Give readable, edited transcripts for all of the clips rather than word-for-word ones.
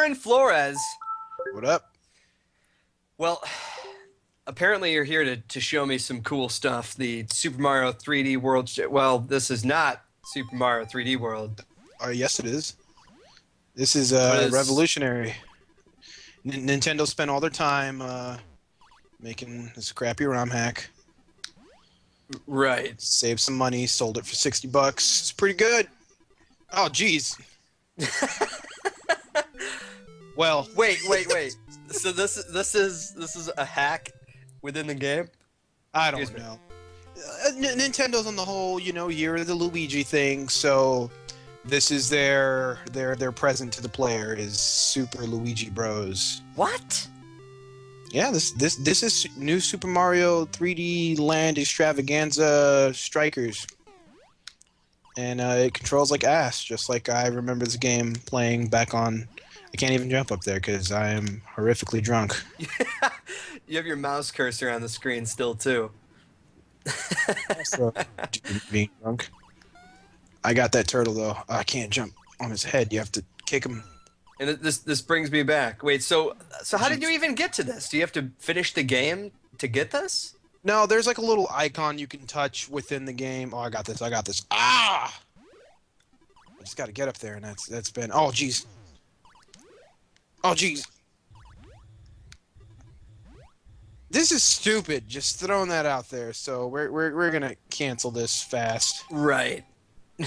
Aaron Flores. What up? Well, apparently you're here to show me some cool stuff. The Super Mario 3D World. Well, this is not Super Mario 3D World. Yes, it is. This is What is- revolutionary. Nintendo spent all their time making this crappy ROM hack. Right. Saved some money, sold it for $60. It's pretty good. Oh, jeez. Well, Wait. So this is a hack within the game? I don't Excuse me. know. Nintendo's on the whole, year of the Luigi thing, so this is their present to the player is Super Luigi Bros. What? Yeah, this is new Super Mario 3D Land Extravaganza Strikers. And it controls like ass, just like I remember this game playing back on... I can't even jump up there because I am horrifically drunk. You have your mouse cursor on the screen still too. So, being drunk. I got that turtle though. I can't jump on his head. You have to kick him. And this brings me back. Wait, so how did you even get to this? Do you have to finish the game to get this? No, there's like a little icon you can touch within the game. Oh, I got this. Ah! I just got to get up there, and that's been... Oh, jeez. Oh, jeez. This is stupid. Just throwing that out there. So we're gonna cancel this fast. Right. I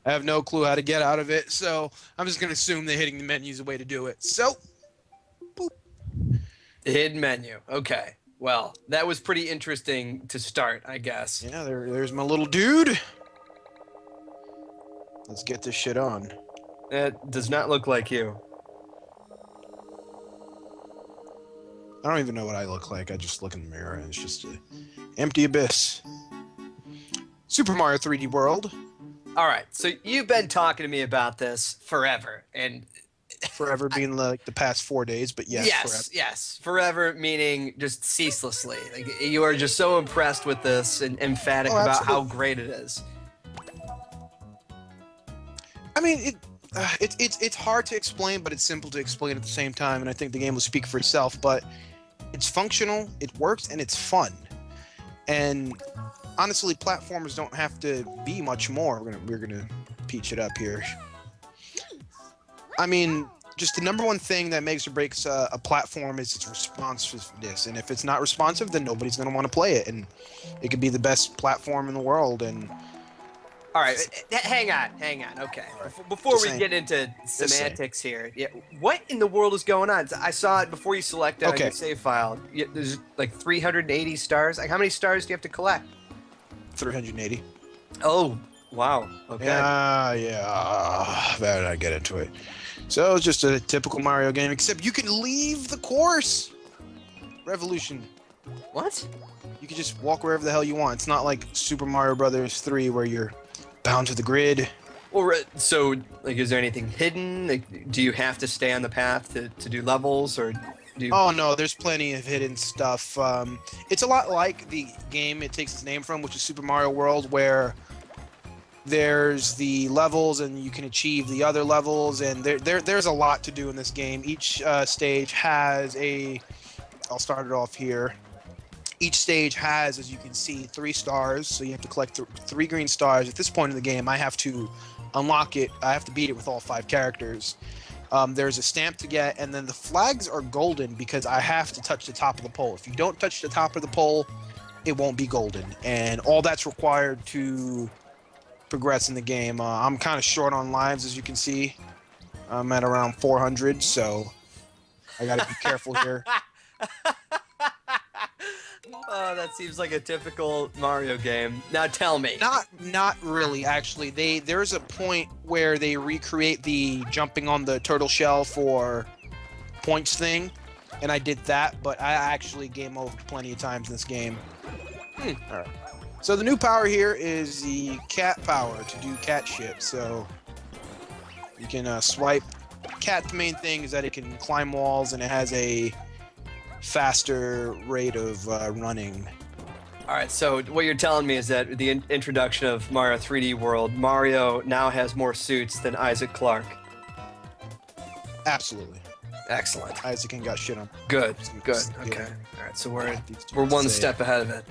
have no clue how to get out of it, so I'm just gonna assume that hitting the menu is a way to do it. So, boop. The hidden menu. Okay. Well, that was pretty interesting to start, I guess. Yeah, there's my little dude. Let's get this shit on. That does not look like you. I don't even know what I look like. I just look in the mirror and it's just an empty abyss. Super Mario 3D World. All right. So you've been talking to me about this forever, and Forever being like the past 4 days, but yes, forever. yes, forever meaning just ceaselessly. Like you are just so impressed with this and emphatic about how great it is. I mean, it's hard to explain, but it's simple to explain at the same time, and I think the game will speak for itself. But it's functional, it works, and it's fun. And honestly, platformers don't have to be much more. We're gonna peach it up here. I mean, just the number one thing that makes or breaks a platform is its responsiveness. And if it's not responsive, then nobody's gonna want to play it. And it could be the best platform in the world. And All right, hang on. Okay, before Just we saying. get into saying. semantics here, what in the world is going on? I saw it before you select it on Okay. your save file. There's like 380 stars. Like, how many stars do you have to collect? 380. Oh, wow. Okay. Yeah. Better not get into it. So it's just a typical Mario game, except you can leave the course. Revolution. What? You can just walk wherever the hell you want. It's not like Super Mario Brothers 3 where you're bound to the grid. Or so, like, is there anything hidden? Like, do you have to stay on the path to do levels, or do you... Oh no, there's plenty of hidden stuff. It's a lot like the game it takes its name from, which is Super Mario World, where there's the levels and you can achieve the other levels, and there's a lot to do in this game. Each stage has I'll start it off here. Each stage has, as you can see, 3 stars, so you have to collect 3 green stars. At this point in the game, I have to unlock it. I have to beat it with all 5 characters. There's a stamp to get, and then the flags are golden because I have to touch the top of the pole. If you don't touch the top of the pole, it won't be golden, and all that's required to progress in the game. I'm kind of short on lives, as you can see. I'm at around 400, so I gotta be careful here. Oh, that seems like a typical Mario game. Now tell me. Not really, actually. There's a point where they recreate the jumping on the turtle shell for points thing, and I did that, but I actually game over plenty of times in this game. All right. So the new power here is the cat power to do cat shit. So you can swipe. Cat's main thing is that it can climb walls, and it has a faster rate of running. All right, so what you're telling me is that the introduction of Mario 3D World, Mario now has more suits than Isaac Clarke. Absolutely. Excellent. Isaac ain't got shit on. Good. Good. Yeah. Okay. All right. So we're We're one step ahead of it.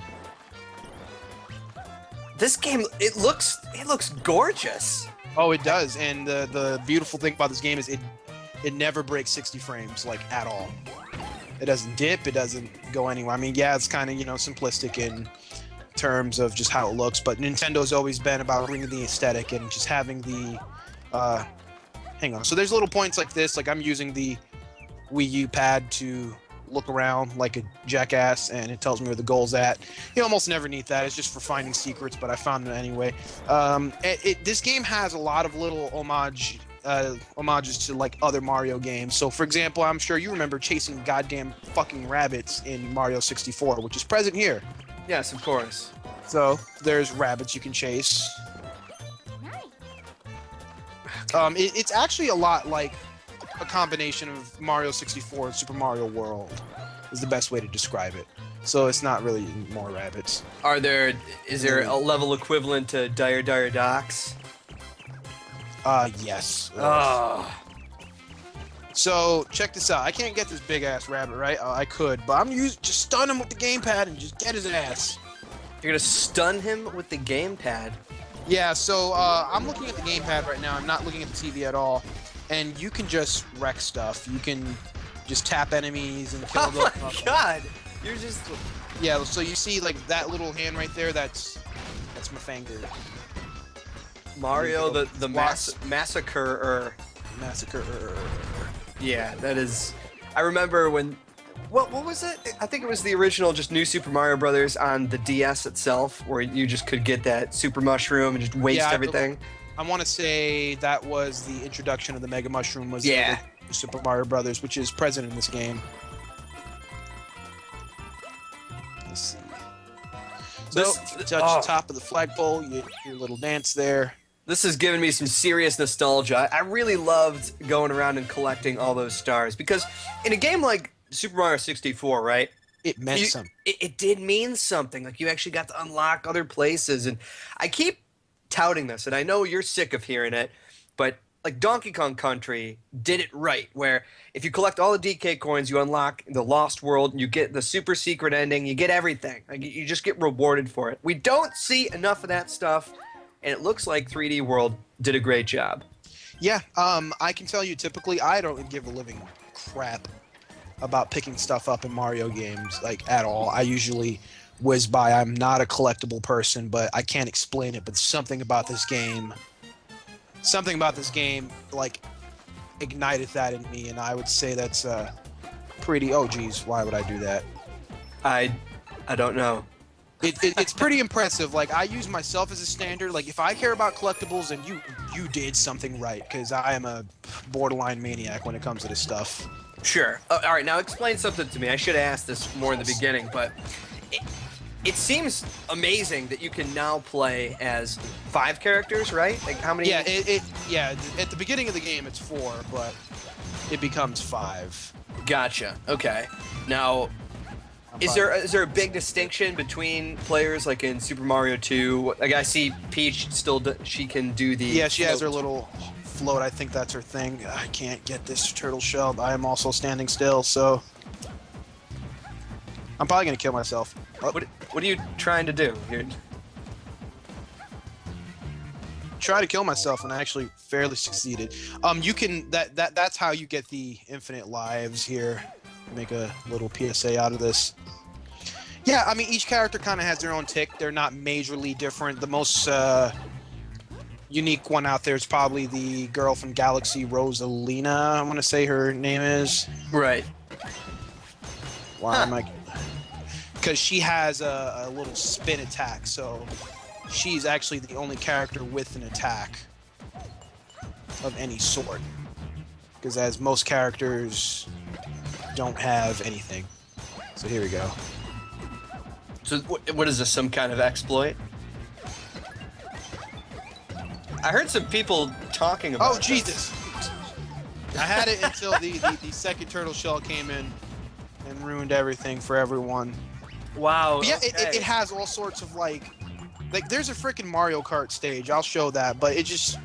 This game, it looks gorgeous. Oh, it does. And the beautiful thing about this game is it never breaks 60 frames, like, at all. It doesn't dip. It doesn't go anywhere. I mean, yeah, it's kind of, simplistic in terms of just how it looks, but Nintendo's always been about bringing the aesthetic and just having the hang on. So there's little points like this, like I'm using the Wii U pad to look around like a jackass, and it tells me where the goal's at. You almost never need that. It's just for finding secrets, but I found it anyway. This game has a lot of little homages to like other Mario games. So for example, I'm sure you remember chasing goddamn fucking rabbits in Mario 64, which is present here. Yes, of course. So there's rabbits you can chase. It's actually a lot like a combination of Mario 64 and Super Mario World is the best way to describe it. So it's not really more rabbits. Is there a level equivalent to Dire Docks? Yes. Oh. So check this out. I can't get this big ass rabbit, right? I could, but I'm just stun him with the gamepad and just get his ass. You're gonna stun him with the gamepad? Yeah. So I'm looking at the gamepad right now. I'm not looking at the TV at all, and you can just wreck stuff. You can just tap enemies and kill them. Oh my god! You're just. Yeah. So you see like that little hand right there? That's my finger. Mario, the massacre. Massacre. Yeah, that is. I remember when. What was it? I think it was the original, just New Super Mario Brothers on the DS itself, where you just could get that super mushroom and just waste everything. I want to say that was the introduction of the Mega Mushroom. Was the Super Mario Brothers, which is present in this game. Let's see. So touch the top of the flagpole, your little dance there. This has given me some serious nostalgia. I really loved going around and collecting all those stars because in a game like Super Mario 64, right? It meant something. It did mean something. Like you actually got to unlock other places, and I keep touting this, and I know you're sick of hearing it, but like Donkey Kong Country did it right, where if you collect all the DK coins, you unlock the Lost World, and you get the super secret ending, you get everything. Like you just get rewarded for it. We don't see enough of that stuff. And it looks like 3D World did a great job. Yeah, I can tell you typically I don't give a living crap about picking stuff up in Mario games, like at all. I usually whiz by. I'm not a collectible person, but I can't explain it. But something about this game, like ignited that in me, and I would say that's pretty. Oh, geez, why would I do that? I don't know. It's pretty impressive. Like I use myself as a standard. Like if I care about collectibles, then you did something right, because I am a borderline maniac when it comes to this stuff. Sure. All right, now explain something to me. I should have asked this more in the beginning, but it seems amazing that you can now play as 5 characters, right? Like how many? Yeah, at the beginning of the game it's 4, but it becomes 5. Gotcha. Okay. Now, is there a big distinction between players, like in Super Mario 2? Like I see Peach she can do the. Yeah, she has her little float. I think that's her thing. I can't get this turtle shell. I am also standing still, so I'm probably gonna kill myself. Oh. What are you trying to do here? Try to kill myself, and I actually fairly succeeded. You can that's how you get the infinite lives here. Make a little PSA out of this. Yeah, I mean each character kind of has their own tick. They're not majorly different. The most unique one out there is probably the girl from Galaxy, Rosalina. I want to say her name is. Right. Why am I? Because she has a little spin attack, so she's actually the only character with an attack of any sort. Because as most characters don't have anything. So here we go. So what is this, some kind of exploit? I heard some people talking about. Oh Jesus! I had it until the second turtle shell came in and ruined everything for everyone. Wow. But yeah, okay. it has all sorts of like there's a freaking Mario Kart stage. I'll show that, but it just.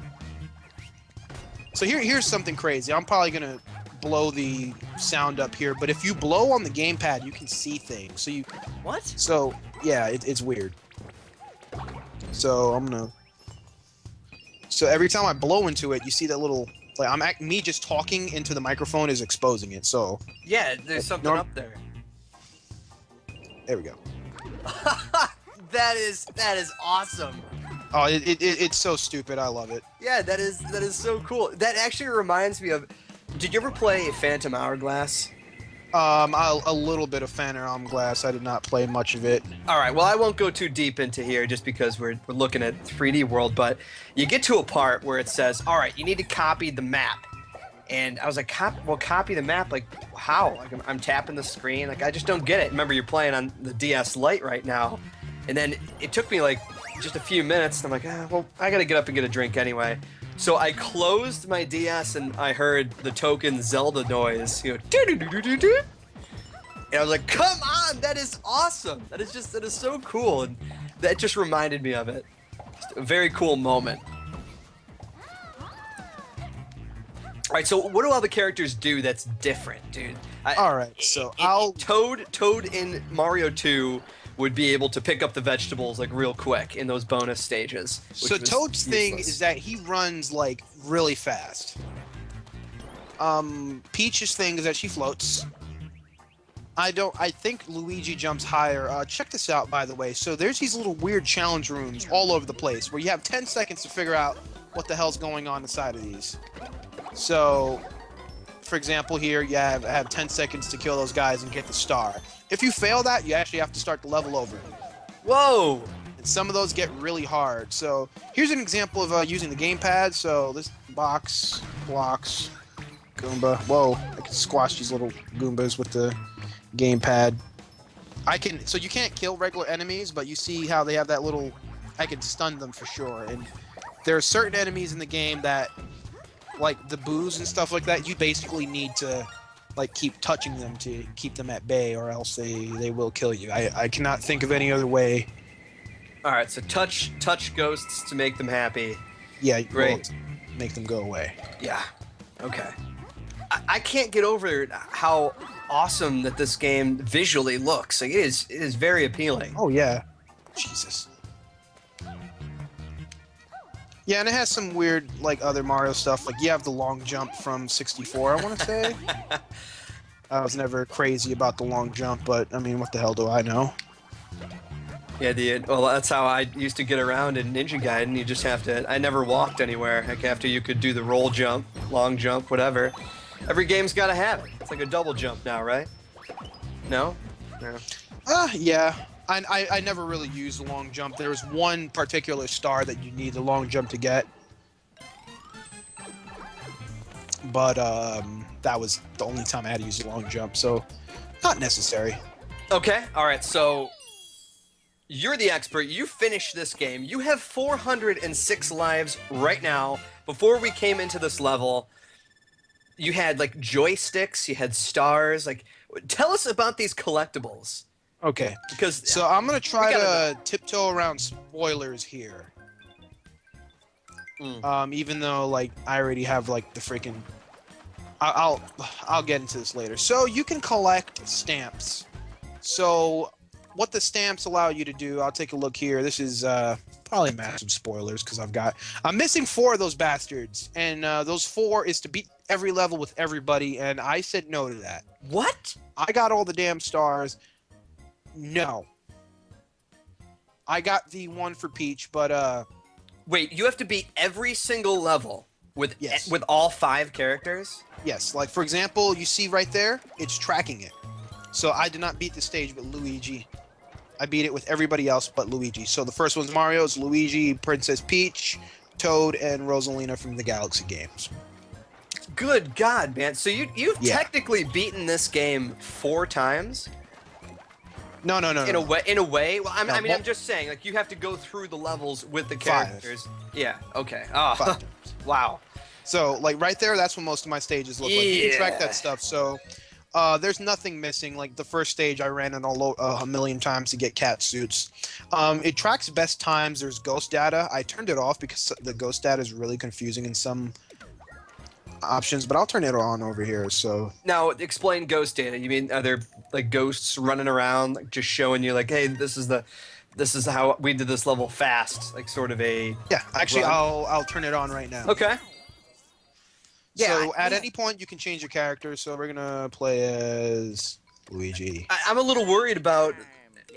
So here's something crazy. I'm probably gonna blow the sound up here, but if you blow on the gamepad, you can see things. What? So yeah, it's weird. So I'm gonna. So every time I blow into it, you see that little like me just talking into the microphone is exposing it. So Yeah, there's something up there. there we go. That is awesome. Oh, it's so stupid. I love it. Yeah, that is so cool. That actually reminds me of. Did you ever play Phantom Hourglass? A little bit of Phantom Hourglass. I did not play much of it. All right. Well, I won't go too deep into here just because we're looking at 3D world. But you get to a part where it says, "All right, you need to copy the map." And I was like, copy the map? Like, how? Like, I'm tapping the screen. Like, I just don't get it. Remember, you're playing on the DS Lite right now. And then it took me like just a few minutes. And I'm like, well, I got to get up and get a drink anyway. So I closed my DS and I heard the token Zelda noise. You know, doo-doo-doo-doo-doo. And I was like, come on, that is awesome. That is so cool. And that just reminded me of it. Just a very cool moment. All right, so what do all the characters do that's different, dude? All right, so Toad in Mario 2 would be able to pick up the vegetables like real quick in those bonus stages. So Toad's thing is that he runs like really fast. Peach's thing is that she floats. I think Luigi jumps higher. Check this out, by the way. So there's these little weird challenge rooms all over the place where you have 10 seconds to figure out what the hell's going on inside of these. So, for example, here you have 10 seconds to kill those guys and get the star. If you fail that, you actually have to start the level over. Whoa! And some of those get really hard. So here's an example of using the gamepad. So this box, blocks, Goomba. Whoa! I can squash these little Goombas with the gamepad. So you can't kill regular enemies, but you see how they have that little. I can stun them for sure. And there are certain enemies in the game that, like the boos and stuff like that, you basically need to like keep touching them to keep them at bay, or else they will kill you. I cannot think of any other way. All right, so touch ghosts to make them happy. Yeah, great. Make them go away. Yeah. Okay. I can't get over how awesome that this game visually looks. Like it is very appealing. Oh yeah. Jesus. Yeah, and it has some weird, like, other Mario stuff. Like, you have the long jump from 64, I want to say. I was never crazy about the long jump, but, I mean, what the hell do I know? Yeah, well, that's how I used to get around in Ninja Gaiden. You just have to... I never walked anywhere. Like, after you could do the roll jump, long jump, whatever. Every game's got to have it. It's like a double jump now, right? No? No. Yeah. I never really used the long jump. There was one particular star that you need the long jump to get. But that was the only time I had to use the long jump, so not necessary. Okay, alright, so you're the expert. You finished this game. You have 406 lives right now. Before we came into this level, you had like joysticks, you had stars. Like, tell us about these collectibles. Okay, because so I'm gonna try to tiptoe around spoilers here. Even though like I already have like the freaking, I'll get into this later. So you can collect stamps. So what the stamps allow you to do, I'll take a look here. This is probably massive spoilers because I'm missing 4 of those bastards, and those 4 is to beat every level with everybody, and I said no to that. What? I got all the damn stars. No. I got the one for Peach, but wait, you have to beat every single level with yes. with all 5 characters? Yes, like for example, you see right there, it's tracking it. So I did not beat the stage with Luigi. I beat it with everybody else but Luigi. So the first one's Mario's, Luigi, Princess Peach, Toad, and Rosalina from the Galaxy games. Good God, man. So you've technically beaten this game 4 times? No. In a way. Well, I'm just saying, like, you have to go through the levels with the characters. 5. Yeah. Okay. Oh, wow. So, like, right there, that's what most of my stages look like. You can track that stuff. So, there's nothing missing. Like, the first stage, I ran it a million times to get cat suits. It tracks best times. There's ghost data. I turned it off because the ghost data is really confusing in some options, but I'll turn it on over here. So Now, explain ghost data. You mean are there like ghosts running around, like just showing you, like, hey, this is how we did this level fast, like sort of a yeah, actually, run? I'll turn it on right now. Okay. Yeah. So at any point you can change your character. So we're gonna play as Luigi. I'm a little worried about.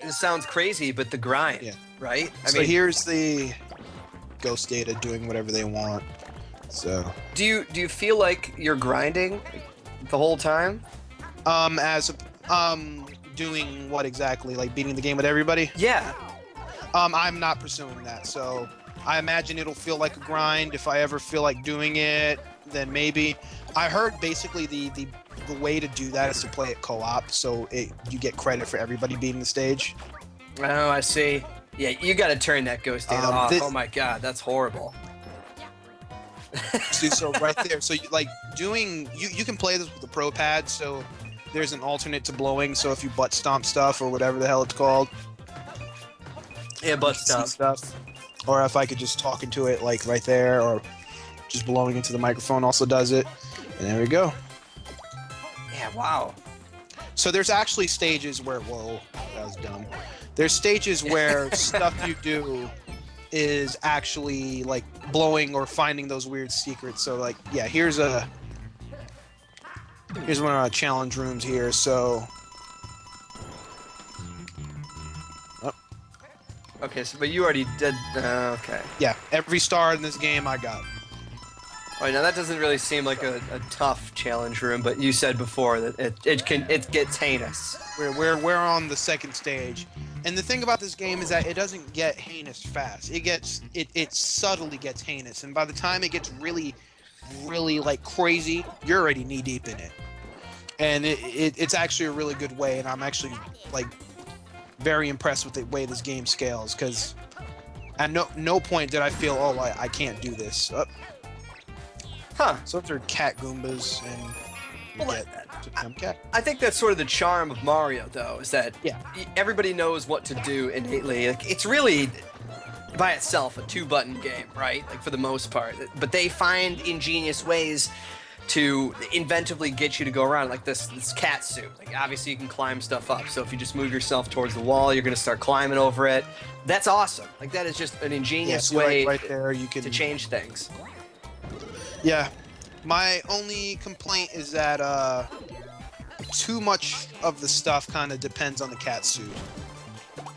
This sounds crazy, but the grind, Yeah. right? So here's the ghost data doing whatever they want. So do you feel like you're grinding the whole time? as doing what exactly? Like beating the game with everybody? Yeah. I'm not pursuing that. So I imagine it'll feel like a grind. If I ever feel like doing it, then maybe. I heard basically the way to do that is to play it co-op, so you get credit for everybody beating the stage. Oh, I see. Yeah, you got to turn that ghost data off. this- Oh my god, that's horrible. So right there, so you can play this with the Pro Pad. So there's an alternate to blowing. So if you butt stomp stuff or whatever the hell it's called, Yeah, but you can see stuff. Or if I could just talk into it like right there, or just blowing into the microphone also does it. And there we go. Yeah, wow. So there's actually stages where, whoa, that was dumb. There's stages where stuff you do is actually like blowing or finding those weird secrets. So like, yeah, here's one of our challenge rooms here. So, Okay, so but you already did. Okay. yeah, every star in this game I got. All right, now that doesn't really seem like a tough challenge room, but you said before that it gets heinous. We're on the second stage, and the thing about this game is that it doesn't get heinous fast. It subtly gets heinous, and by the time it gets really like crazy, you're already knee deep in it. And it's actually a really good way, and I'm actually like very impressed with the way this game scales, because at no point did I feel, oh, I can't do this. Huh. So those are cat Goombas, and you Well, get to become cat. I think that's sort of the charm of Mario, though, is that Yeah. everybody knows what to do innately. Like, it's really, by itself, a two-button game, right? Like, for the most part. But they find ingenious ways to inventively get you to go around, like this cat suit. Like, obviously, you can climb stuff up. So if you just move yourself towards the wall, you're going to start climbing over it. That's awesome. Like, that is just an ingenious So way right there, you can to change things. Yeah, my only complaint is that too much of the stuff kind of depends on the cat suit.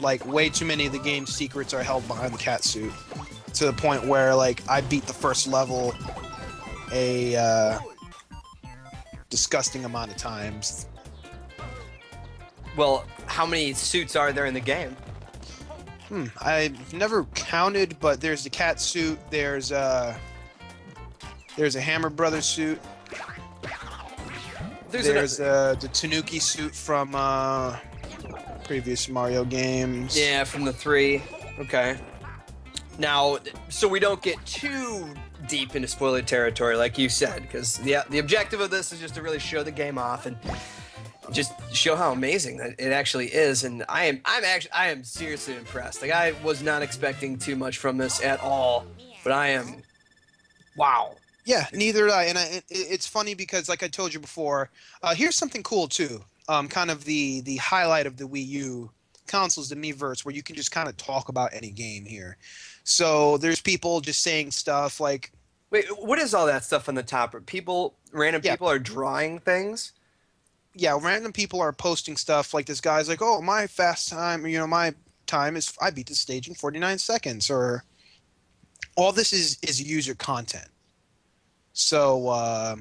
Like, way too many of the game's secrets are held behind the cat suit, to the point where, like, I beat the first level a disgusting amount of times. Well, how many suits are there in the game? I've never counted, but there's the cat suit, there's a Hammer Brothers suit, there's the Tanuki suit from previous Mario games. Yeah, from the 3. Okay. Now, so we don't get too deep into spoiler territory, like you said, because the objective of this is just to really show the game off and just show how amazing that it actually is. And I am seriously impressed. Like, I was not expecting too much from this at all, but I am. Wow. Yeah, neither did I. And it's funny because, like I told you before, here's something cool too. Kind of the highlight of the Wii U consoles, the Miiverse, where you can just kind of talk about any game here. So there's people just saying stuff like, Wait, what is all that stuff on the top? Random people are drawing things? yeah, random people are posting stuff like this guy's like, oh, my fast time, my time is, I beat the stage in 49 seconds, or all this is user content. So, I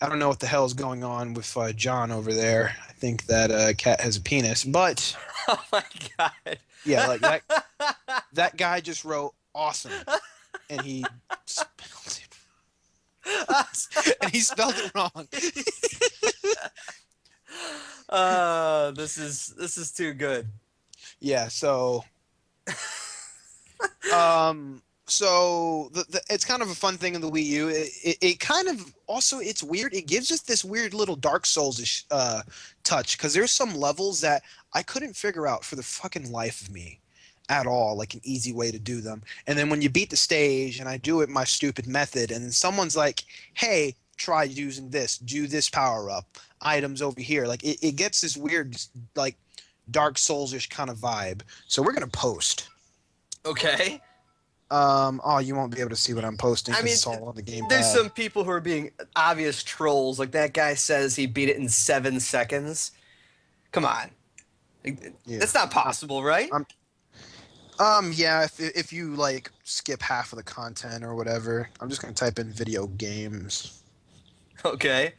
don't know what the hell is going on with John over there. I think that cat has a penis, but Oh my god. yeah, like that guy just wrote awesome, and he spelled it wrong. This is too good. Yeah, so so it's kind of a fun thing in the Wii U. It kind of also, it's weird. It gives us this weird little Dark Souls-ish touch, because there's some levels that I couldn't figure out for the fucking life of me at all, like an easy way to do them. And then when you beat the stage, and I do it my stupid method, and then someone's like, "Hey, try using this. Do this power up. Items over here." Like it gets this weird, like Dark Souls-ish kind of vibe. So we're gonna post. Okay. Oh, you won't be able to see what I'm posting I because mean, it's all on the gamepad. there's some people who are being obvious trolls. Like that guy says he beat it in 7 seconds. Come on. Yeah. That's not possible, right? Yeah, if you like skip half of the content or whatever, I'm just gonna type in video games. Okay.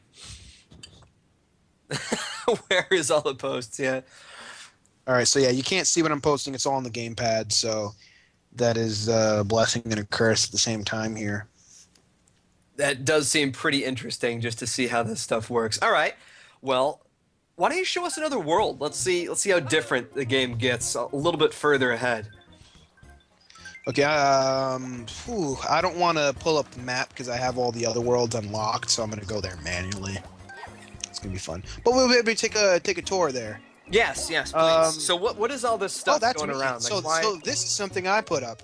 Where is all the posts? Yeah. All right, so yeah, you can't see what I'm posting. It's all on the gamepad, so that is a blessing and a curse at the same time here. That does seem pretty interesting just to see how this stuff works. All right. Well, why don't you show us another world? Let's see how different the game gets a little bit further ahead. Okay, I don't want to pull up the map because I have all the other worlds unlocked, so I'm gonna go there manually. It's gonna be fun, but we'll be able to take a tour there. Yes, please. So what is all this stuff that's going me. around? So, Like, why? so this is something I put up.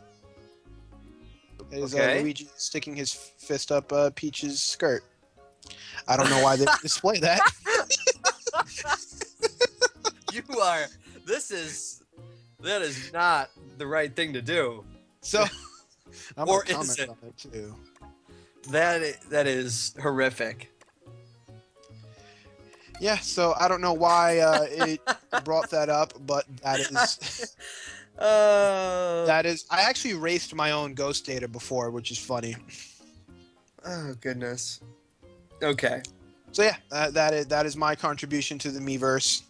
Is Okay. Luigi sticking his fist up Peach's skirt? I don't know why they display that. You are. That is not the right thing to do. So, I'm Or gonna is comment it? on it too. That is horrific. Yeah, so I don't know why it brought that up, but that is that is. I actually raced my own Ghost Data before, which is funny. Oh goodness. Okay. So yeah, that is my contribution to the Miiverse.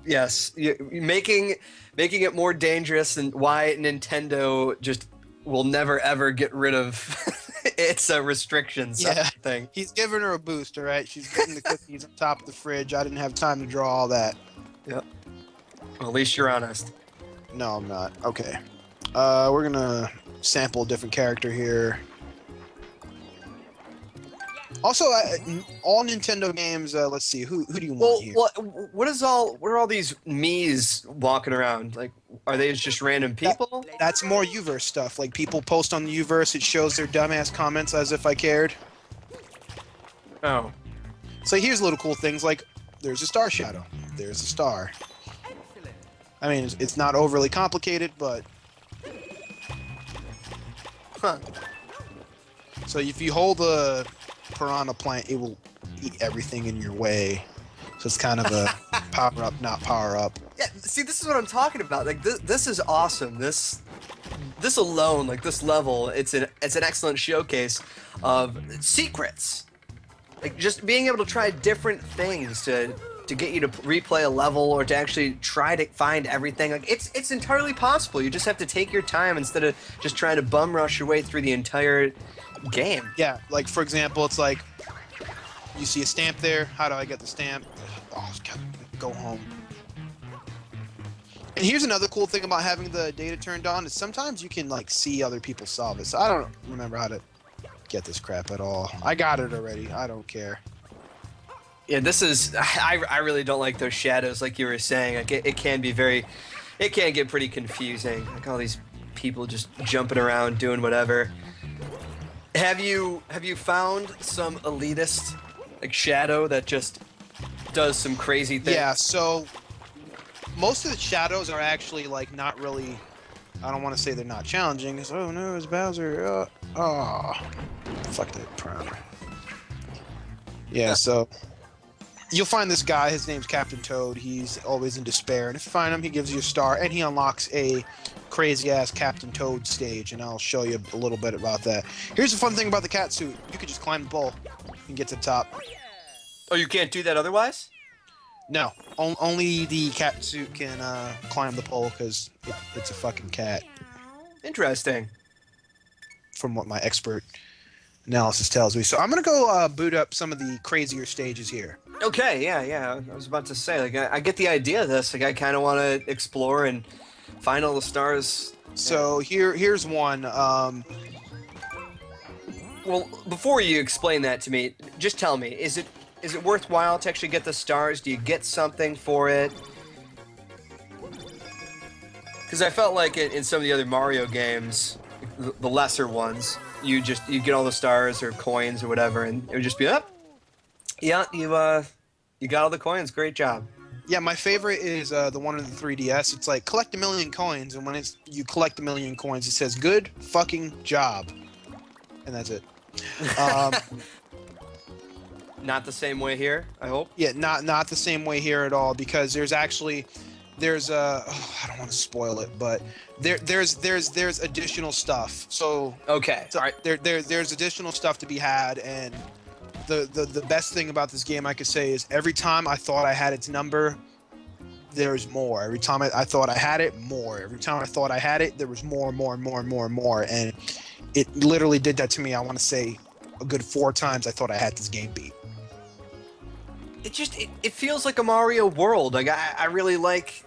Yes, making it more dangerous, and why Nintendo just will never ever get rid of its restrictions. Yeah. Thing. He's giving her a boost, all right? She's getting the cookies on top of the fridge. I didn't have time to draw all that. Yep. Well, at least you're honest. No, I'm not. Okay. We're gonna sample a different character here. Also, all Nintendo games. Let's see. Who do you Well, want here? what are all these Miis walking around? Like, are they just random people? That's more Uverse stuff. Like people post on the Uverse, it shows their dumbass comments as if I cared. Oh. So here's little cool things like there's a star shadow. There's a star. I mean, it's not overly complicated, but Huh. so if you hold a piranha plant, it will eat everything in your way. So it's kind of a power up, not power up. Yeah. See, this is what I'm talking about. Like, this is awesome. This alone, like this level, it's an excellent showcase of secrets. Like just being able to try different things to get you to replay a level or to actually try to find everything. Like it's entirely possible. You just have to take your time instead of just trying to bum rush your way through the entire game. Yeah, like for example, it's like you see a stamp there. How do I get the stamp? Oh, God, go home. And here's another cool thing about having the data turned on is sometimes you can like see other people solve it. So I don't remember how to get this crap at all. I got it already. I don't care. Yeah, this is. I really don't like those shadows, like you were saying. Like it can get pretty confusing. Like all these people just jumping around doing whatever. Have you found some elitist like shadow that just does some crazy things? Yeah. So most of the shadows are actually like not really. I don't want to say they're not challenging. It's, oh no, it's Bowser. Fuck that primer. Yeah. So. You'll find this guy, his name's Captain Toad. He's always in despair. And if you find him, he gives you a star, and he unlocks a crazy-ass Captain Toad stage, and I'll show you a little bit about that. Here's the fun thing about the cat suit. You could just climb the pole and get to the top. Oh, you can't do that otherwise? No, only the cat suit can climb the pole because it's a fucking cat, Interesting. from what my expert analysis tells me. So I'm going to go boot up some of the crazier stages here. Okay, yeah. I was about to say, like, I get the idea of this. Like, I kind of want to explore and find all the stars. So here's one. Well, before you explain that to me, just tell me, is it worthwhile to actually get the stars? Do you get something for it? Because I felt like in some of the other Mario games, the lesser ones, you get all the stars or coins or whatever, and it would just be up. Yeah, you got all the coins. Great job. Yeah, my favorite is the one in the 3DS. It's like collect 1,000,000 coins, and when you collect 1,000,000 coins, it says "good fucking job," and that's it. Not the same way here, I hope. Yeah, not the same way here at all, because there's I don't want to spoil it, but there's additional stuff. So Okay. so All right. there's additional stuff to be had, and the best thing about this game I could say is every time I thought I had its number, there's more. Every time I thought I had it, more. Every time I thought I had it, there was more, and it literally did that to me. I want to say a good 4 times I thought I had this game beat. It feels like a Mario world. Like I really like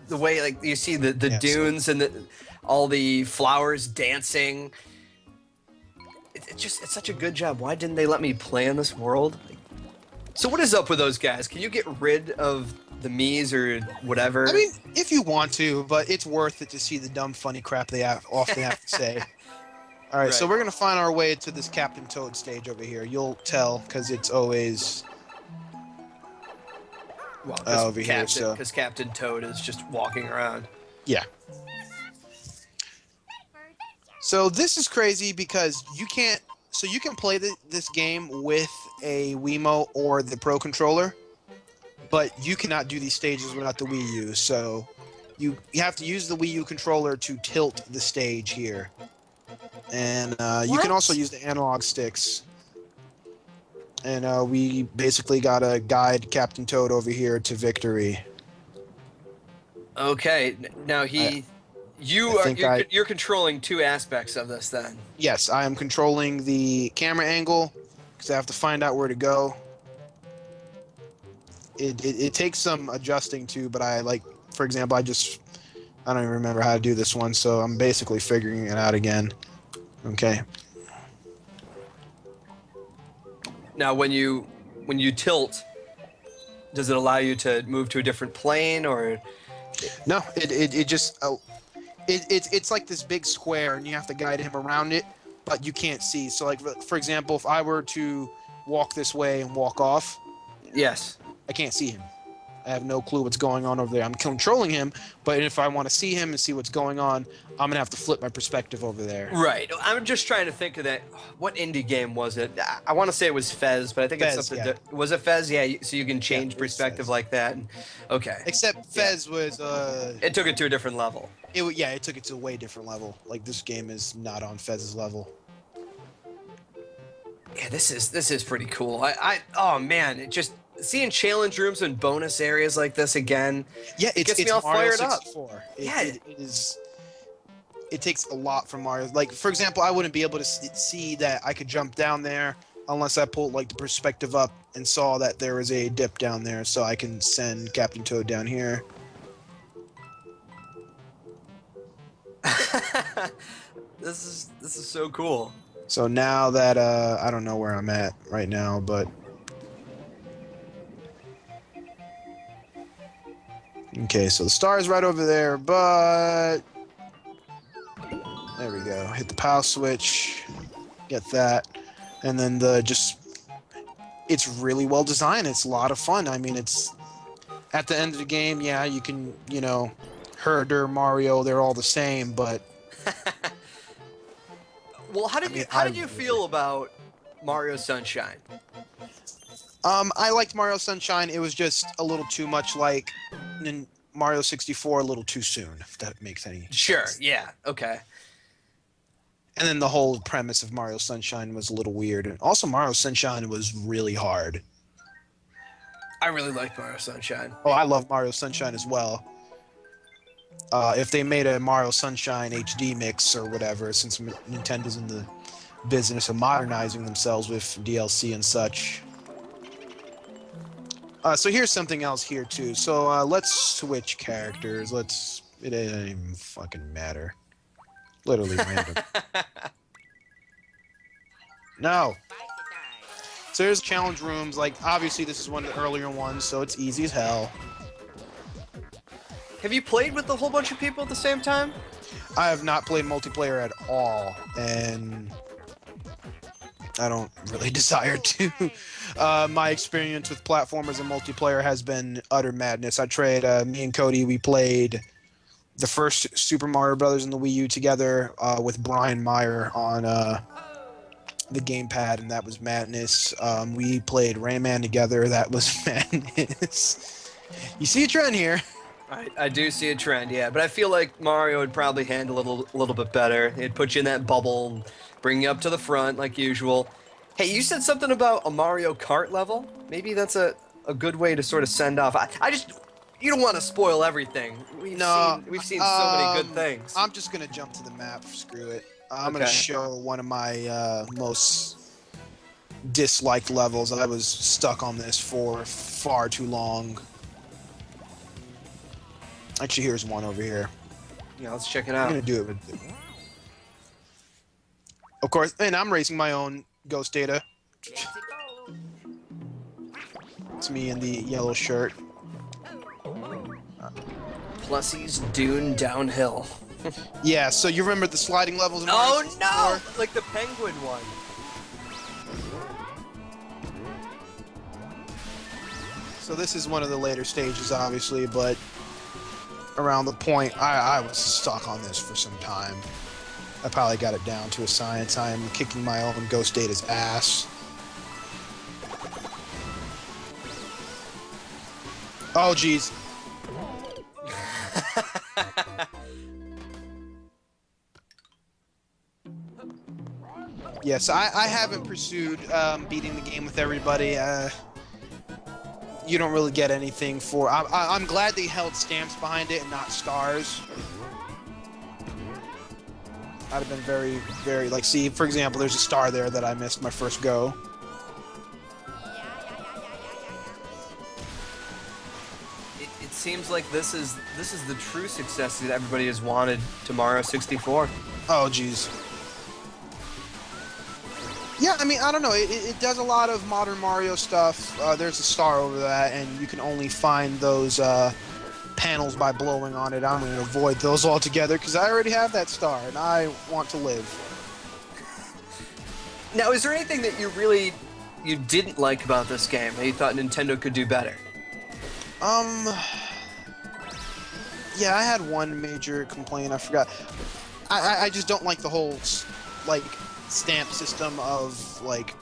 the way like you see the Yes. dunes and all the flowers dancing. It's such a good job. Why didn't they let me play in this world? So what is up with those guys? Can you get rid of the Miis or whatever? I mean, if you want to, but it's worth it to see the dumb, funny crap they often have to say. All right, so Right. we're gonna find our way to this Captain Toad stage over here. You'll tell because it's always Well, over here, so- because Captain Toad is just walking around. yeah. So this is crazy because you can play this game with a Wiimote or the Pro Controller, but you cannot do these stages without the Wii U. So you have to use the Wii U controller to tilt the stage here, and you can What? also use the analog sticks. And we basically gotta guide Captain Toad over here to victory. Okay, now you're controlling 2 aspects of this then. Yes, I am controlling the camera angle because I have to find out where to go. It takes some adjusting to, but for example, I don't even remember how to do this one, so I'm basically figuring it out again. Okay. Now, when you tilt, does it allow you to move to a different plane, or No, it's like this big square, and you have to guide him around it, but you can't see. So, like for example, if I were to walk this way and walk off, yes? I can't see him. I have no clue what's going on over there. I'm controlling him, but if I want to see him and see what's going on, I'm gonna have to flip my perspective over there. Right. I'm just trying to think of that. What indie game was it? I want to say it was Fez, but I think Fez, it's something. yeah. Was it Fez? Yeah. So you can change it was perspective Fez. like that. Okay. Except Fez was It took it to a different level. it took it to a way different level. Like this game is not on Fez's level. Yeah. This is pretty cool. Oh man, it just seeing challenge rooms and bonus areas like this again. Yeah, it's Gets me all Mario fired up. 64. Yeah. It is. It takes a lot from Mario. Like for example, I wouldn't be able to see that I could jump down there unless I pulled like the perspective up and saw that there was a dip down there, so I can send Captain Toad down here. This is so cool. So now that I don't know where I'm at right now, but okay, so the star is right over there, but there we go. Hit the power switch, get that, and then it's really well designed. It's a lot of fun. I mean, it's at the end of the game, yeah, you can, Herder, Mario, they're all the same, but Well, how did I mean, how I did you feel about Mario Sunshine? I liked Mario Sunshine. It was just a little too much like Mario 64, a little too soon, if that makes any Sure. sense. Yeah. Okay. And then the whole premise of Mario Sunshine was a little weird. And also, Mario Sunshine was really hard. I really liked Mario Sunshine. Oh, I love Mario Sunshine as well. If they made a Mario Sunshine HD mix or whatever, since Nintendo's in the business of modernizing themselves with DLC and such. So here's something else here too. So let's switch characters. It doesn't even fucking matter. Literally random. No. So there's challenge rooms. Like obviously this is one of the earlier ones, so it's easy as hell. Have you played with a whole bunch of people at the same time? I have not played multiplayer at all, and I don't really desire to. My experience with platformers and multiplayer has been utter madness. I tried, me and Cody, we played the first Super Mario Brothers in the Wii U together with Brian Meyer on the gamepad, and that was madness. We played Rayman together. That was madness. You see a trend here. I do see a trend, yeah, but I feel like Mario would probably handle it a little bit better. He'd put you in that bubble, and bring you up to the front like usual. Hey, you said something about a Mario Kart level? Maybe that's a good way to sort of send off. I just, you don't want to spoil everything. We've seen so many good things. I'm just gonna jump to the map. Screw it. I'm gonna show one of my most disliked levels. I was stuck on this for far too long. Actually, here's one over here. Yeah, let's check it I'm out. gonna do it with. Of course, and I'm racing my own Ghost Data. It's me in the yellow shirt. Plussie's Dune Downhill. Yeah, so you remember the sliding levels in Oh Mario no! 64? Like the penguin one. So this is one of the later stages, obviously, but around the point I was stuck on this for some time. I probably got it down to a science. I am kicking my own Ghost Data's ass. Oh, jeez. Yes, I haven't pursued beating the game with everybody. You don't really get anything for. I'm glad they held stamps behind it and not stars. I'd have been very, very like. See, for example, there's a star there that I missed my first go. It seems like this is the true success that everybody has wanted to Mario 64. Oh, jeez. Yeah, I mean, I don't know. It does a lot of modern Mario stuff. There's a star over that, and you can only find those panels by blowing on it. I'm going to avoid those altogether because I already have that star, and I want to live. Now, is there anything that you didn't like about this game that you thought Nintendo could do better? Yeah, I had one major complaint. I forgot. I just don't like the whole like stamp system of like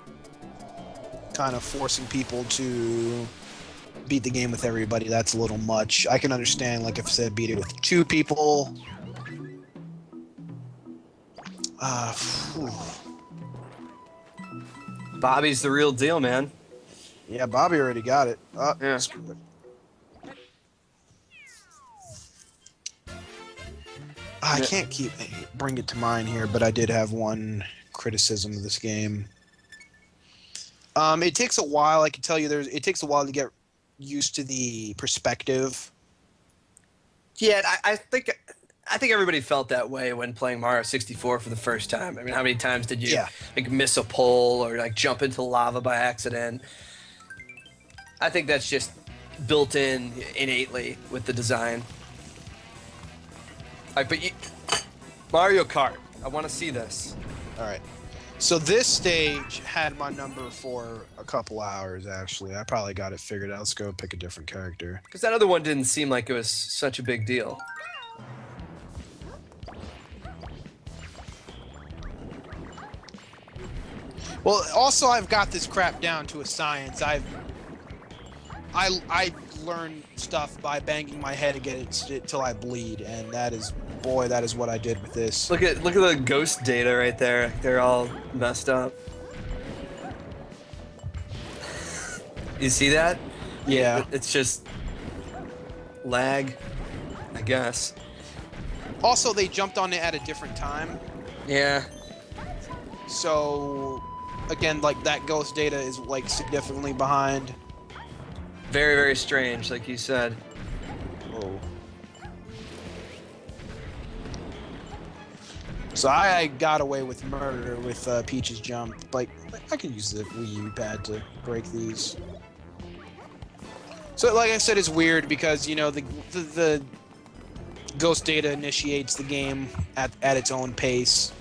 kind of forcing people to beat the game with everybody. That's a little much. I can understand like if I said beat it with 2 people. Bobby's the real deal, man. Yeah, Bobby already got it. Yeah. Screw it. I can't bring it to mind here, but I did have one criticism of this game. It takes a while. I can tell you, it takes a while to get used to the perspective. Yeah, I think everybody felt that way when playing Mario 64 for the first time. I mean, how many times did you like miss a pole or like jump into lava by accident? I think that's just built in innately with the design. But Mario Kart, I want to see this. All right. So this stage had my number for a couple hours, actually. I probably got it figured out. Let's go pick a different character. Because that other one didn't seem like it was such a big deal. Well, also I've got this crap down to a science. I learn stuff by banging my head against it till I bleed, and that is what I did with this. Look at the ghost data right there. They're all messed up. You see that? Yeah. It's just lag, I guess. Also, they jumped on it at a different time. Yeah. So, again, like that ghost data is like significantly behind. Very, very strange, like you said. Oh. So I got away with murder with Peach's jump. Like, I can use the Wii U pad to break these. So, like I said, it's weird because, you know, the Ghost Data initiates the game at its own pace.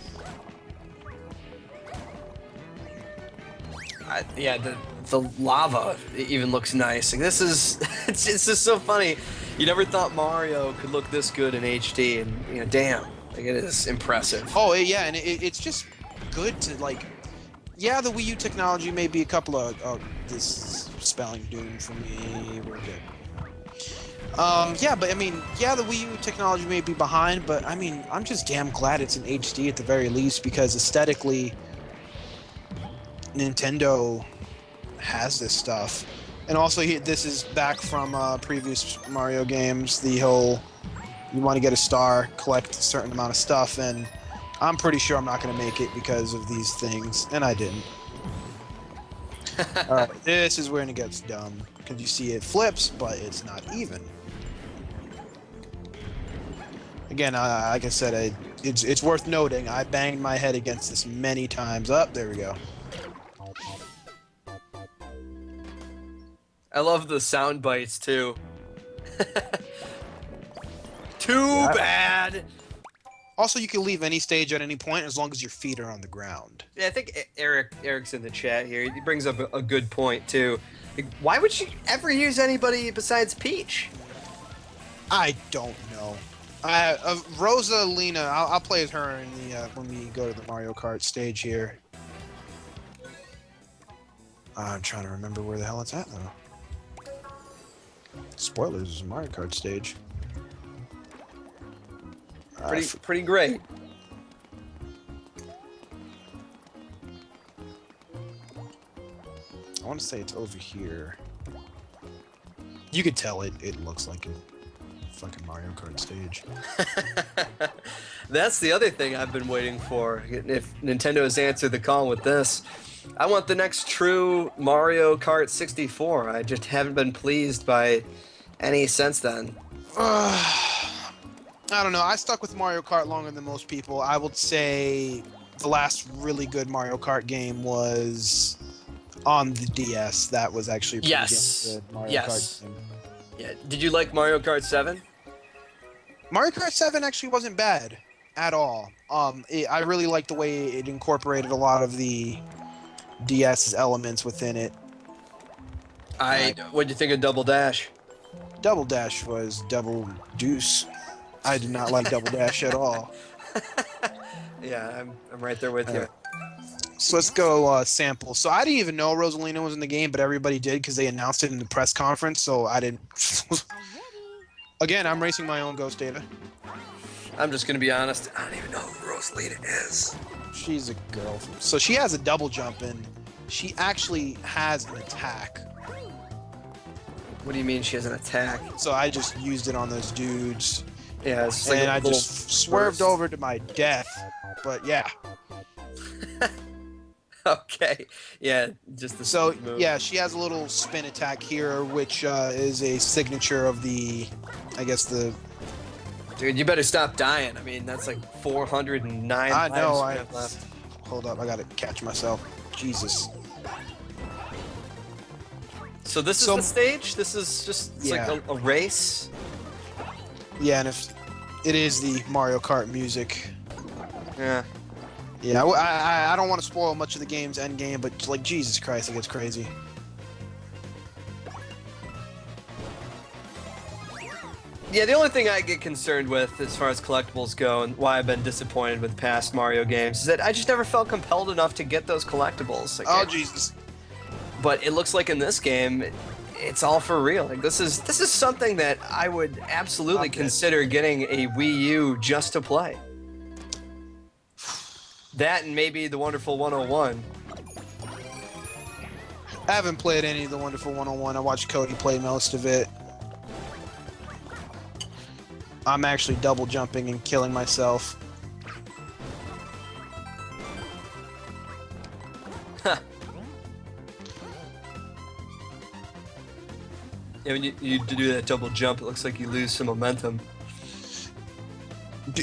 Yeah, the lava even looks nice. Like, this is it's just so funny. You never thought Mario could look this good in HD, and damn, like it is impressive. Oh yeah, and it's just good to like. Yeah, the Wii U technology may be a couple of this spelling doom for me. We're good. Yeah, but I mean, yeah, the Wii U technology may be behind, but I mean, I'm just damn glad it's in HD at the very least because aesthetically, Nintendo has this stuff. And also, this is back from previous Mario games. The whole, you want to get a star, collect a certain amount of stuff, and I'm pretty sure I'm not going to make it because of these things, and I didn't. Alright, this is when it gets dumb. Because you see it flips, but it's not even. Again, like I said, it's worth noting, I banged my head against this many times. Up, there we go. I love the sound bites too. Too bad. Also, you can leave any stage at any point as long as your feet are on the ground. Yeah, I think Eric's in the chat here. He brings up a good point too. Like, why would you ever use anybody besides Peach? I don't know. Rosalina, I'll play as her in the when we go to the Mario Kart stage here. I'm trying to remember where the hell it's at though. Spoilers, is a Mario Kart stage. Pretty great. I want to say it's over here. You could tell it looks like a fucking Mario Kart stage. That's the other thing I've been waiting for. If Nintendo has answered the call with this, I want the next true Mario Kart 64. I just haven't been pleased by any since then. I don't know. I stuck with Mario Kart longer than most people. I would say the last really good Mario Kart game was on the DS. That was actually a pretty good Mario Kart game. Yeah. Did you like Mario Kart 7? Mario Kart 7 actually wasn't bad at all. I really liked the way it incorporated a lot of the DS's elements within it. What'd you think of Double Dash? Double Dash was double deuce. I did not like Double Dash at all. Yeah, I'm right there with you. So let's go sample. So I didn't even know Rosalina was in the game, but everybody did because they announced it in the press conference. So I didn't. Again, I'm racing my own Ghost Data. I'm just gonna be honest. I don't even know who Rosalina is. She's a girl. So she has a double jump, and she actually has an attack. What do you mean she has an attack? So I just used it on those dudes. Yeah, it's like and I just swerved over to my death. But yeah. Okay. Yeah, just the So move. yeah, she has a little spin attack here, which is a signature of the, I guess the. Dude, you better stop dying. I mean, that's like 409 I know. lives you have left. Hold up, I gotta catch myself. Jesus. So this is the stage? This is just like a race? Yeah, and if it is the Mario Kart music. Yeah. Yeah, I don't want to spoil much of the game's end game, but like Jesus Christ, it gets crazy. Yeah, the only thing I get concerned with as far as collectibles go and why I've been disappointed with past Mario games is that I just never felt compelled enough to get those collectibles. Like, Jesus. But it looks like in this game, it's all for real. Like this is something that I would absolutely consider getting a Wii U just to play. That and maybe the Wonderful 101. I haven't played any of the Wonderful 101. I watched Cody play most of it. I'm actually double jumping and killing myself. Huh. Yeah, when you do that double jump, it looks like you lose some momentum.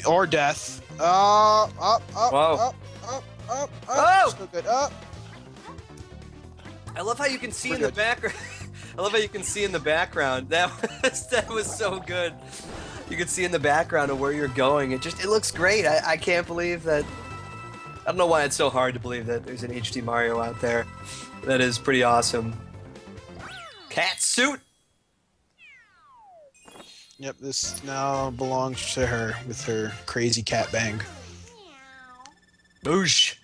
Or death. Up, up, Whoa. up. Oh! Still good. Up. I love how you can see background. I love how you can see in the background. That was so good. you can see in the background of where you're going. It looks great. I can't believe that. I don't know why it's so hard to believe that there's an HD Mario out there. That is pretty awesome. Cat suit. Yep, this now belongs to her with her crazy cat bang. Boosh.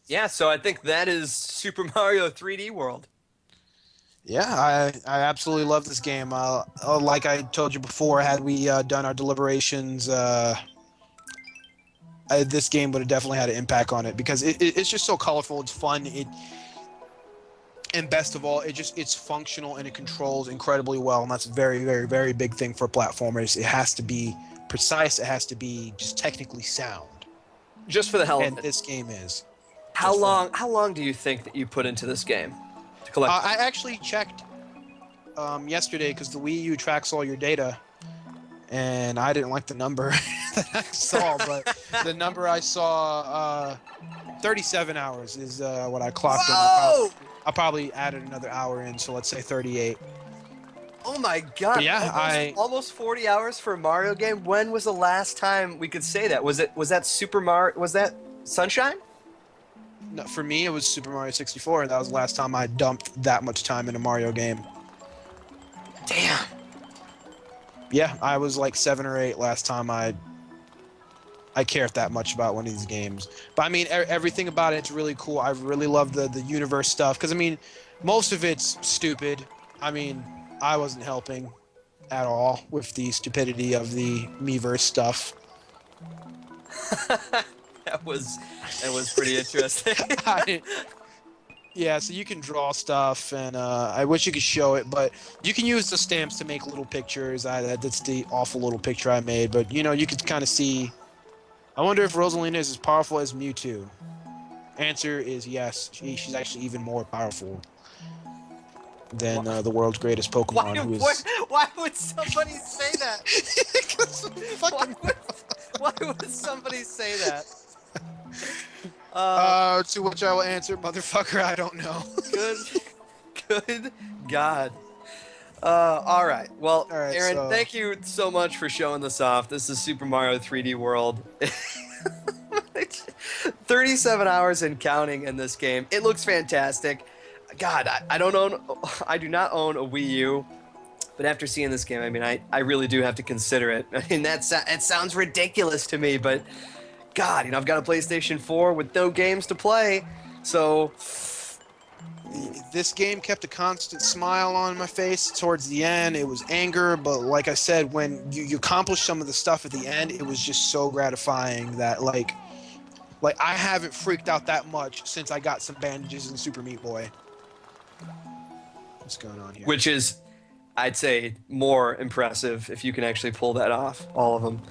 Yeah, so I think that is Super Mario 3D World. Yeah, I absolutely love this game. Like I told you before, had we done our deliberations, this game would have definitely had an impact on it because it's just so colorful. It's fun. And best of all, it's functional and it controls incredibly well. And that's a very, very, very big thing for platformers. It has to be precise. It has to be just technically sound. Just for the hell of it. And this game is. How long do you think that you put into this game to collect? I actually checked yesterday because the Wii U tracks all your data, and I didn't like the number that I saw, but the number I saw, 37 hours is what I clocked. Whoa! I probably added another hour in, so let's say 38. Oh my god! But yeah, almost 40 hours for a Mario game. When was the last time we could say that? Was that Super Mario? Was that Sunshine? No, for me, it was Super Mario 64, and that was the last time I dumped that much time in a Mario game. Damn. Yeah, I was like 7 or 8 last time I cared that much about one of these games. But I mean, everything about it's really cool. I really love the universe stuff because I mean, most of it's stupid. I mean, I wasn't helping at all with the stupidity of the Miiverse stuff. That was pretty interesting. Yeah, so you can draw stuff, and I wish you could show it, but you can use the stamps to make little pictures. That's the awful little picture I made, but you know, you could kind of see. I wonder if Rosalina is as powerful as Mewtwo. Answer is yes. She's actually even more powerful than the world's greatest Pokemon. Why would somebody say that? Why would somebody say that? To which I will answer, motherfucker, I don't know. Good God. All right. Well, all right, Aaron, thank you so much for showing this off. This is Super Mario 3D World. 37 hours and counting in this game. It looks fantastic. God, I do not own a Wii U, but after seeing this game, I mean, I really do have to consider it. I mean, it sounds ridiculous to me, but God, you know, I've got a PlayStation 4 with no games to play, so this game kept a constant smile on my face towards the end. It was anger, but like I said, when you accomplish some of the stuff at the end, it was just so gratifying that like I haven't freaked out that much since I got some bandages in Super Meat Boy. What's going on here? Which is, I'd say, more impressive if you can actually pull that off, all of them.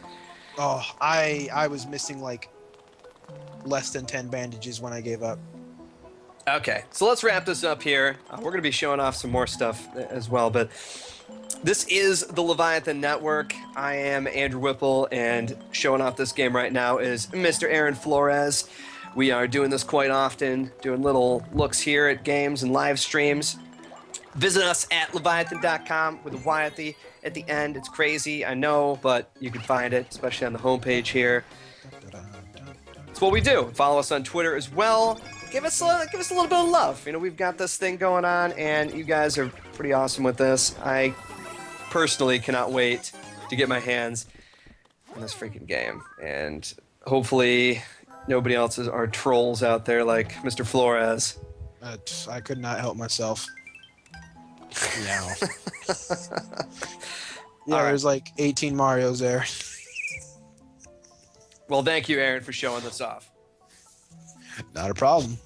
Oh, I was missing like less than 10 bandages when I gave up. Okay, so let's wrap this up here. We're going to be showing off some more stuff as well, but this is the Leviathan Network. I am Andrew Whipple, and showing off this game right now is Mr. Aaron Flores. We are doing this quite often, doing little looks here at games and live streams. Visit us at leviathan.com with a Y at the end. It's crazy, I know, but you can find it, especially on the homepage here. It's what we do. Follow us on Twitter as well. Give us a little bit of love. You know, we've got this thing going on, and you guys are pretty awesome with this. I personally cannot wait to get my hands on this freaking game, and hopefully nobody else are trolls out there like Mr. Flores. I could not help myself. No. Yeah, there's like 18 Marios there. Well, thank you, Aaron, for showing this off. Not a problem.